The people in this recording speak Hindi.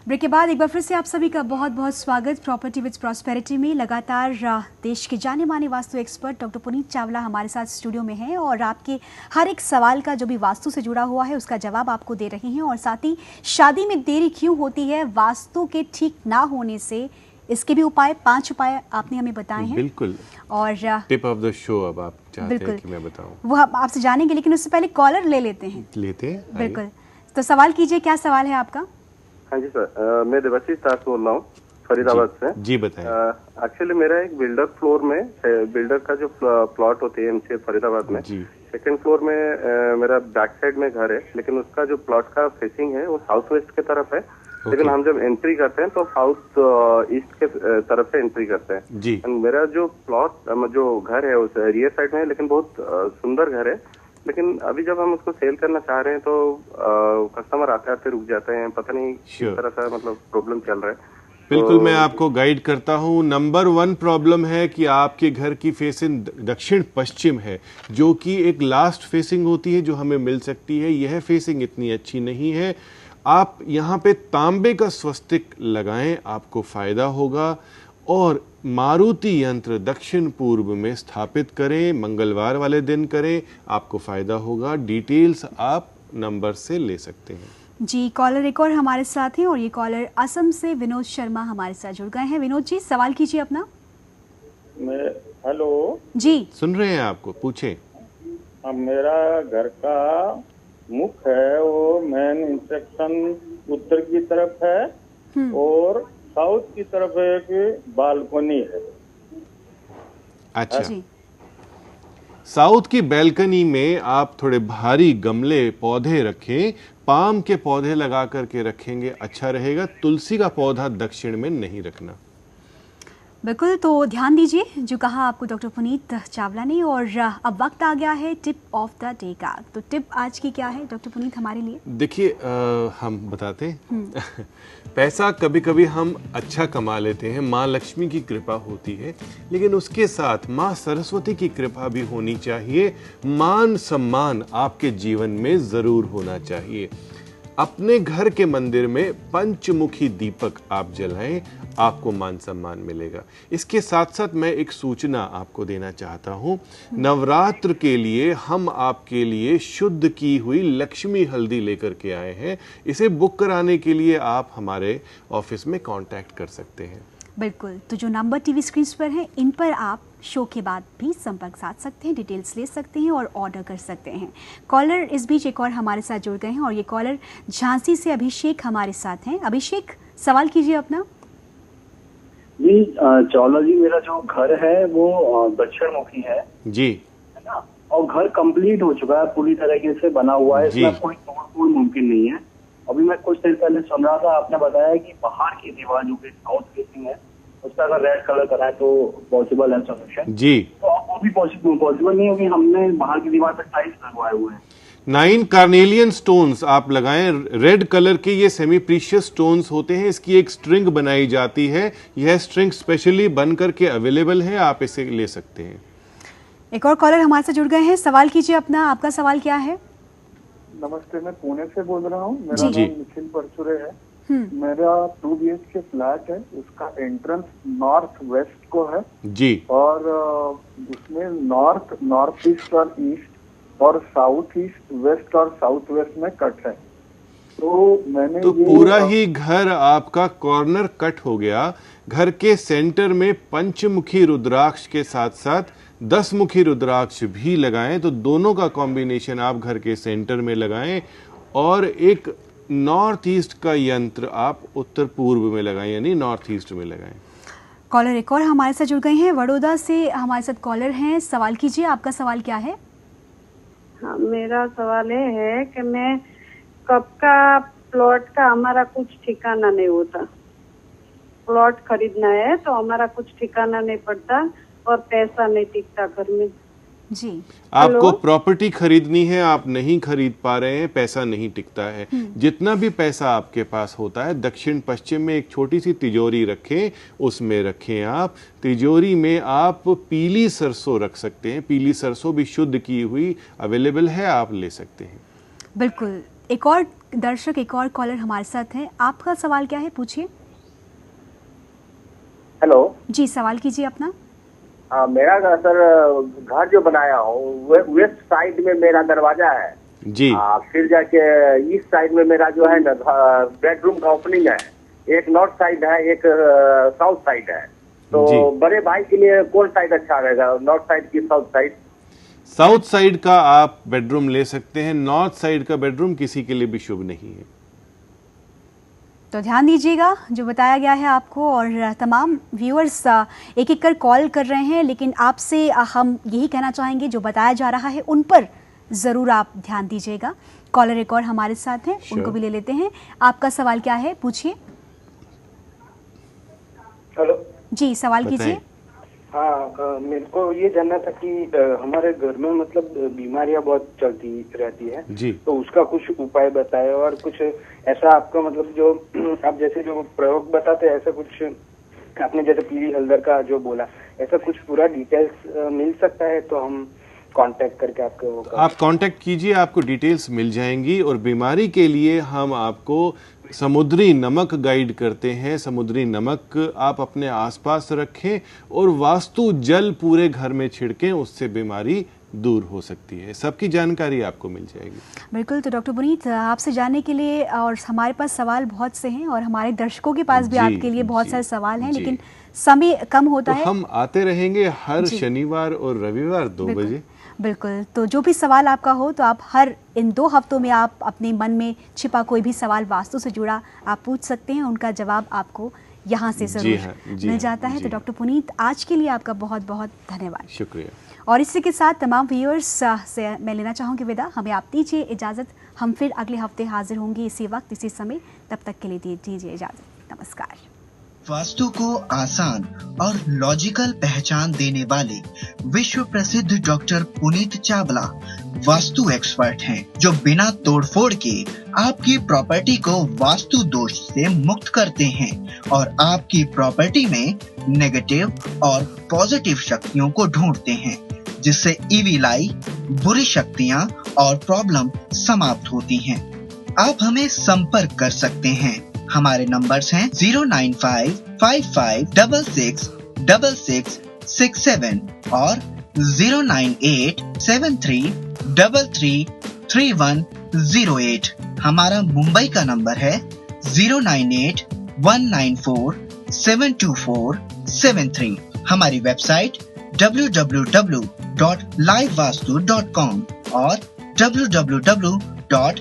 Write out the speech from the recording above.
ब्रेक के बाद एक बार फिर से आप सभी का बहुत बहुत स्वागत प्रॉपर्टी विद प्रॉस्पेरिटी में। लगातार देश के जाने माने वास्तु एक्सपर्ट डॉक्टर पुनीत चावला हमारे साथ स्टूडियो में हैं और आपके हर एक सवाल का जो भी वास्तु से जुड़ा हुआ है उसका जवाब आपको दे रहे हैं। और साथ ही शादी में देरी क्यों होती है वास्तु के ठीक ना होने से, इसके भी उपाय 5 उपाय आपने हमें बताए हैं। बिल्कुल। और टिप ऑफ द शो अब आप चाहते हैं कि मैं बताऊं, वो आपसे जानेंगे, लेकिन उससे पहले कॉलर ले लेते हैं। बिल्कुल, तो सवाल कीजिए, क्या सवाल है आपका? हाँ जी सर, मैं देवाशीष दास बोल रहा हूँ फरीदाबाद से। जी बताएं। एक्चुअली मेरा एक बिल्डर फ्लोर में, बिल्डर का जो प्लॉट होती है एमसीए फरीदाबाद में, सेकंड फ्लोर में मेरा बैक साइड में घर है, लेकिन उसका जो प्लॉट का फेसिंग है वो साउथ वेस्ट की तरफ है। लेकिन हम जब एंट्री करते हैं तो साउथ ईस्ट के तरफ से एंट्री करते हैं जी। मेरा जो प्लॉट जो घर है उस रियर साइड में है, लेकिन बहुत सुंदर घर है। लेकिन अभी जब हम उसको सेल करना चाह रहे हैं तो कस्टमर आते आते रुक जाते हैं, पता नहीं किस तरह का मतलब प्रॉब्लम चल रहा है। बिल्कुल, मैं आपको गाइड करता हूँ। नंबर 1 प्रॉब्लम है कि आपके घर की फेसिंग दक्षिण पश्चिम है, जो कि एक लास्ट फेसिंग होती है जो हमें मिल सकती है। यह फेसिंग इतनी अच्छी नहीं है। आप यहाँ पे तांबे का स्वस्तिक लगाएं, आपको फायदा होगा। और मारुति यंत्र दक्षिण पूर्व में स्थापित करें, मंगलवार वाले दिन करें, आपको फायदा होगा। डिटेल्स आप नंबर से ले सकते हैं। जी, कॉलर एक और हमारे साथ हैं और ये कॉलर असम से विनोद शर्मा हमारे साथ जुड़ गए हैं। विनोद जी, सवाल कीजिए अपना। हेलो जी, सुन रहे हैं आपको, पूछें। मेरा घर का मुख है वो मेन इंस्ट्रक्शन उत्तर की तरफ है और साउथ की तरफ एक बालकनी है। अच्छा, साउथ की बैल्कनी में आप थोड़े भारी गमले पौधे रखें, पाम के पौधे लगा करके रखेंगे अच्छा रहेगा। तुलसी का पौधा दक्षिण में नहीं रखना। बिल्कुल, तो ध्यान दीजिए जो कहा आपको डॉक्टर पुनीत चावला ने। और अब वक्त आ गया है टिप ऑफ द डे का। तो टिप आज की क्या है डॉक्टर पुनीत हमारे लिए? देखिए, हम बताते हैं पैसा कभी कभी हम अच्छा कमा लेते हैं, माँ लक्ष्मी की कृपा होती है, लेकिन उसके साथ माँ सरस्वती की कृपा भी होनी चाहिए। मान सम्मान आपके जीवन में जरूर होना चाहिए। अपने घर के मंदिर में पंचमुखी दीपक आप जलाएं, आपको मान सम्मान मिलेगा। इसके साथ साथ मैं एक सूचना आपको देना चाहता हूं। नवरात्र के लिए हम आपके लिए शुद्ध की हुई लक्ष्मी हल्दी लेकर के आए हैं। इसे बुक कराने के लिए आप हमारे ऑफिस में कांटेक्ट कर सकते हैं। बिल्कुल, तो जो नंबर टीवी स्क्रीन पर है इन पर आप शो के बाद भी संपर्क साध सकते हैं, डिटेल्स ले सकते हैं और ऑर्डर कर सकते हैं। कॉलर इस बीच एक और हमारे साथ जुड़ गए हैं और ये कॉलर झांसी से अभिषेक हमारे साथ हैं। अभिषेक, सवाल कीजिए अपना। जी चावला जी, मेरा जो घर है वो दक्षिण मुखी है जी, है ना, और घर कंप्लीट हो चुका है, पूरी तरीके से बना हुआ है, इसमें कोई तोड़ मुमकिन नहीं है। अभी मैं कुछ देर पहले सुन रहा था, आपने बताया कि बाहर की दीवार जो कि साउथ फेसिंग है उस पर अगर रेड कलर कराए तो पॉसिबल है सोल्यूशन जी। तो वो भी पॉसिबल नहीं होगी, हमने बाहर की दीवार पर टाइल्स लगवाए हुए हैं। 9 कार्नेलियन स्टोन्स आप लगाएं, रेड कलर के ये सेमी प्रीशियस स्टोन्स होते हैं। इसकी एक स्ट्रिंग बनाई जाती है, यह स्ट्रिंग स्पेशली बन करके अवेलेबल है, आप इसे ले सकते हैं। एक और कॉलर हमारे साथ जुड़ गए हैं, सवाल कीजिए अपना। आपका सवाल क्या है? नमस्ते, मैं पुणे से बोल रहा हूँ। मेरा नाम निखिल परचुरे है। मेरा 2 BHK फ्लैट है, उसका एंट्रेंस नॉर्थ वेस्ट को है जी, और उसमें नॉर्थ ईस्ट और ईस्ट और साउथ ईस्ट वेस्ट और साउथ वेस्ट में कट है। तो मैंने पूरा ही घर आपका कॉर्नर कट हो गया। घर के सेंटर में पंचमुखी रुद्राक्ष के साथ साथ 10 मुखी रुद्राक्ष भी लगाएं, तो दोनों का कॉम्बिनेशन आप घर के सेंटर में लगाएं। और एक नॉर्थ ईस्ट का यंत्र आप उत्तर पूर्व में लगाएं, यानी नॉर्थ ईस्ट में लगाएं। कॉलर एक और हमारे साथ जुड़ गए हैं, बड़ौदा से हमारे साथ कॉलर हैं। सवाल कीजिए, आपका सवाल क्या है? हाँ, मेरा सवाल ये है कि मैं कब का प्लॉट का हमारा कुछ ठिकाना नहीं होता। प्लॉट खरीदना है तो हमारा कुछ ठिकाना नहीं पड़ता और पैसा नहीं टिकता घर में जी। आपको प्रॉपर्टी खरीदनी है, आप नहीं खरीद पा रहे हैं, पैसा नहीं टिकता है। जितना भी पैसा आपके पास होता है दक्षिण पश्चिम में एक छोटी सी तिजोरी रखें, उसमें रखें आप। तिजोरी में आप पीली सरसों रख सकते हैं, पीली सरसों भी शुद्ध की हुई अवेलेबल है, आप ले सकते हैं। बिल्कुल, एक और दर्शक एक और कॉलर हमारे साथ हैं। आपका सवाल क्या है, पूछिए। हेलो जी, सवाल कीजिए अपना। मेरा सर घर जो बनाया हूँ वेस्ट साइड में मेरा दरवाजा है जी। फिर जाके ईस्ट साइड में मेरा जो है ना बेडरूम का ओपनिंग है, एक नॉर्थ साइड है, एक साउथ साइड है। तो बड़े भाई के लिए कौन साइड अच्छा रहेगा, नॉर्थ साइड की साउथ साइड? साउथ साइड का आप बेडरूम ले सकते हैं, नॉर्थ साइड का बेडरूम किसी के लिए भी शुभ नहीं है। तो ध्यान दीजिएगा जो बताया गया है आपको। और तमाम व्यूअर्स एक एक कर कॉल कर रहे हैं, लेकिन आपसे हम यही कहना चाहेंगे जो बताया जा रहा है उन पर ज़रूर आप ध्यान दीजिएगा। कॉलर एक और हमारे साथ हैं, उनको भी ले लेते हैं। आपका सवाल क्या है, पूछिए। हेलो जी, सवाल कीजिए। हाँ, मेरे को ये जानना था कि हमारे घर में मतलब बीमारियां बहुत चलती रहती है जी, तो उसका कुछ उपाय बताए, और कुछ ऐसा आपका मतलब जो आप जैसे जो प्रयोग बताते हैं, ऐसा कुछ आपने जैसे पीली हल्दर का जो बोला, ऐसा कुछ पूरा डिटेल्स मिल सकता है तो हम कांटेक्ट करके आपको आप कांटेक्ट कीजिए, आपको डिटेल्स मिल जाएंगी। और बीमारी के लिए हम आपको समुद्री नमक गाइड करते हैं। समुद्री नमक आप अपने आसपास रखें और वास्तु जल पूरे घर में छिड़कें, उससे बीमारी दूर हो सकती है। सबकी जानकारी आपको मिल जाएगी। बिल्कुल। तो डॉक्टर पुनीत, आपसे जानने के लिए, और हमारे पास सवाल बहुत से हैं और हमारे दर्शकों के पास भी आपके लिए बहुत सारे सवाल हैं, लेकिन समय कम होता है। हम आते रहेंगे हर शनिवार और रविवार 2 बजे। बिल्कुल। तो जो भी सवाल आपका हो, तो आप हर इन 2 हफ्तों में आप अपने मन में छिपा कोई भी सवाल वास्तु से जुड़ा आप पूछ सकते हैं, उनका जवाब आपको यहाँ से जरूर मिल जाता है। तो डॉक्टर पुनीत, आज के लिए आपका बहुत बहुत धन्यवाद। शुक्रिया। और इसी के साथ तमाम व्यूअर्स से मैं लेना चाहूँगी विदा। हमें आप दीजिए इजाज़त। हम फिर अगले हफ्ते हाजिर होंगे इसी वक्त इसी समय। तब तक के लिए दीजिए इजाज़त। नमस्कार। वास्तु को आसान और लॉजिकल पहचान देने वाले विश्व प्रसिद्ध डॉक्टर पुनीत चावला वास्तु एक्सपर्ट हैं, जो बिना तोड़फोड़ के आपकी प्रॉपर्टी को वास्तु दोष से मुक्त करते हैं और आपकी प्रॉपर्टी में नेगेटिव और पॉजिटिव शक्तियों को ढूंढते हैं, जिससे इविल आई, बुरी शक्तियां और प्रॉब्लम समाप्त होती हैं। आप हमें संपर्क कर सकते हैं। हमारे नंबर्स हैं 09555666667 और 09873333108। हमारा मुंबई का नंबर है 09819472473। हमारी वेबसाइट www.livevastu.com और www.dr